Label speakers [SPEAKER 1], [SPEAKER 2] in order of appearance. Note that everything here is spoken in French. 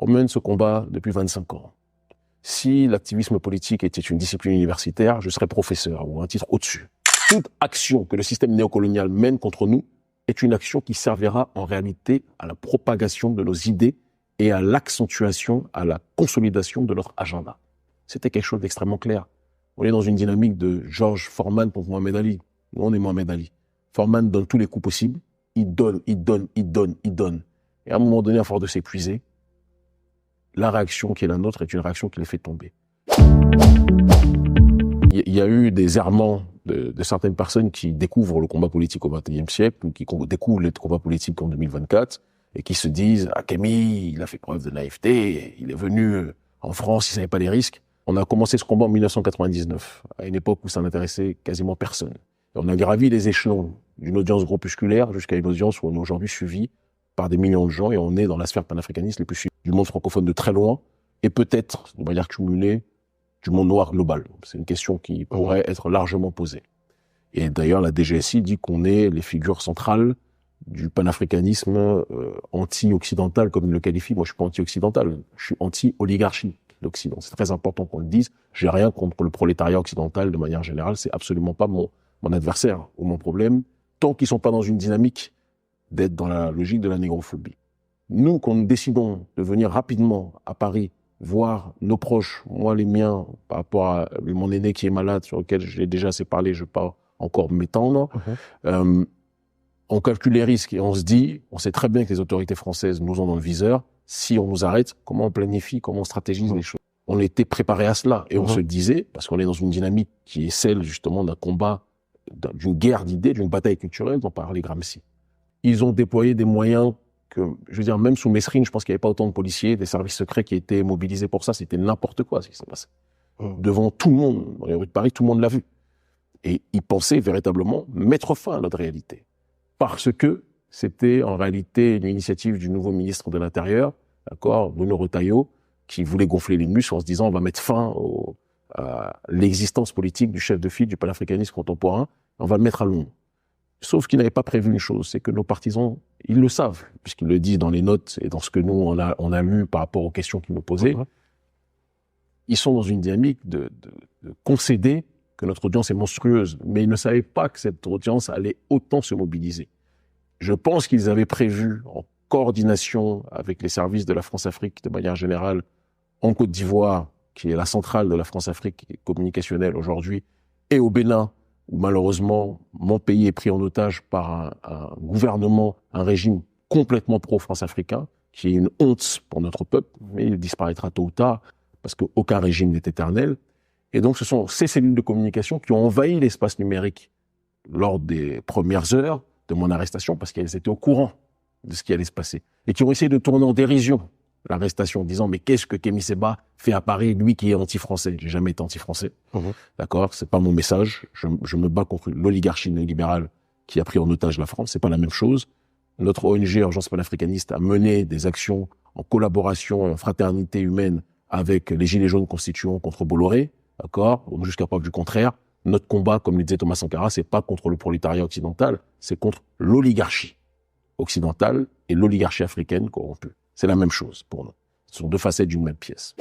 [SPEAKER 1] On mène ce combat depuis 25 ans. Si l'activisme politique était une discipline universitaire, je serais professeur ou un titre au-dessus. Toute action que le système néocolonial mène contre nous est une action qui servira en réalité à la propagation de nos idées et à l'accentuation, à la consolidation de notre agenda. C'était quelque chose d'extrêmement clair. On est dans une dynamique de George Foreman contre Mohamed Ali. Nous, on est Mohamed Ali. Foreman donne tous les coups possibles. Il donne. Et à un moment donné, à force de s'épuiser, la réaction qui est la nôtre est une réaction qui les fait tomber. Il y a eu des errements de certaines personnes qui découvrent le combat politique au XXIe siècle ou qui découvrent le combat politique en 2024 et qui se disent « Ah, Kémy, il a fait preuve de naïveté, il est venu en France, il savait pas les risques ». On a commencé ce combat en 1999, à une époque où ça n'intéressait quasiment personne. Et on a gravi les échelons d'une audience groupusculaire jusqu'à une audience où on est aujourd'hui suivi par des millions de gens et on est dans la sphère panafricaniste les plus suivies du monde francophone de très loin et peut-être, de manière cumulée, du monde noir global. C'est une question qui pourrait être largement posée. Et d'ailleurs, la DGSI dit qu'on est les figures centrales du panafricanisme anti-occidental, comme il le qualifie. Moi, je suis pas anti-occidental, je suis anti-oligarchie d'Occident. C'est très important qu'on le dise. J'ai rien contre le prolétariat occidental de manière générale. C'est absolument pas mon adversaire ou mon problème, tant qu'ils sont pas dans une dynamique d'être dans la logique de la négrophobie. Nous, quand nous décidons de venir rapidement à Paris voir nos proches, moi les miens, par rapport à mon aîné qui est malade, sur lequel j'ai déjà assez parlé, je ne vais pas encore m'étendre, on calcule les risques et on se dit, on sait très bien que les autorités françaises nous ont dans le viseur, si on nous arrête, comment on planifie, comment on stratégise les choses. On était préparé à cela et on se disait, parce qu'on est dans une dynamique qui est celle justement d'un combat, d'une guerre d'idées, d'une bataille culturelle dont parlait Gramsci. Ils ont déployé des moyens que, je veux dire, même sous Mesrine, je pense qu'il n'y avait pas autant de policiers, des services secrets qui étaient mobilisés pour ça. C'était n'importe quoi, ce qui s'est passé. Devant tout le monde, dans les rues de Paris, tout le monde l'a vu. Et ils pensaient véritablement mettre fin à notre réalité. Parce que c'était en réalité une initiative du nouveau ministre de l'Intérieur, d'accord, Bruno Retailleau, qui voulait gonfler les muscles en se disant on va mettre fin à l'existence politique du chef de file du panafricanisme contemporain, on va le mettre à l'ombre. Sauf qu'ils n'avaient pas prévu une chose, c'est que nos partisans, ils le savent, puisqu'ils le disent dans les notes et dans ce que nous, on a lu par rapport aux questions qu'ils nous posaient. Ils sont dans une dynamique de concéder que notre audience est monstrueuse, mais ils ne savaient pas que cette audience allait autant se mobiliser. Je pense qu'ils avaient prévu, en coordination avec les services de la France-Afrique de manière générale, en Côte d'Ivoire, qui est la centrale de la France-Afrique communicationnelle aujourd'hui, et au Bénin, où malheureusement, mon pays est pris en otage par un gouvernement, un régime complètement pro-France-africain, qui est une honte pour notre peuple, mais il disparaîtra tôt ou tard, parce qu'aucun régime n'est éternel. Et donc, ce sont ces cellules de communication qui ont envahi l'espace numérique lors des premières heures de mon arrestation, parce qu'elles étaient au courant de ce qui allait se passer, et qui ont essayé de tourner en dérision l'arrestation, en disant « Mais qu'est-ce que Kémy Séba fait à Paris, lui qui est anti-français ?» J'ai jamais été anti-français, d'accord. C'est pas mon message. Je me bats contre l'oligarchie néolibérale qui a pris en otage la France. C'est pas la même chose. Notre ONG Urgence panafricaniste a mené des actions en collaboration, en fraternité humaine avec les Gilets jaunes constituants contre Bolloré, d'accord. Jusqu'à preuve du contraire, notre combat, comme le disait Thomas Sankara, c'est pas contre le prolétariat occidental, c'est contre l'oligarchie occidentale et l'oligarchie africaine corrompue. C'est la même chose pour nous. Ce sont deux facettes d'une même pièce.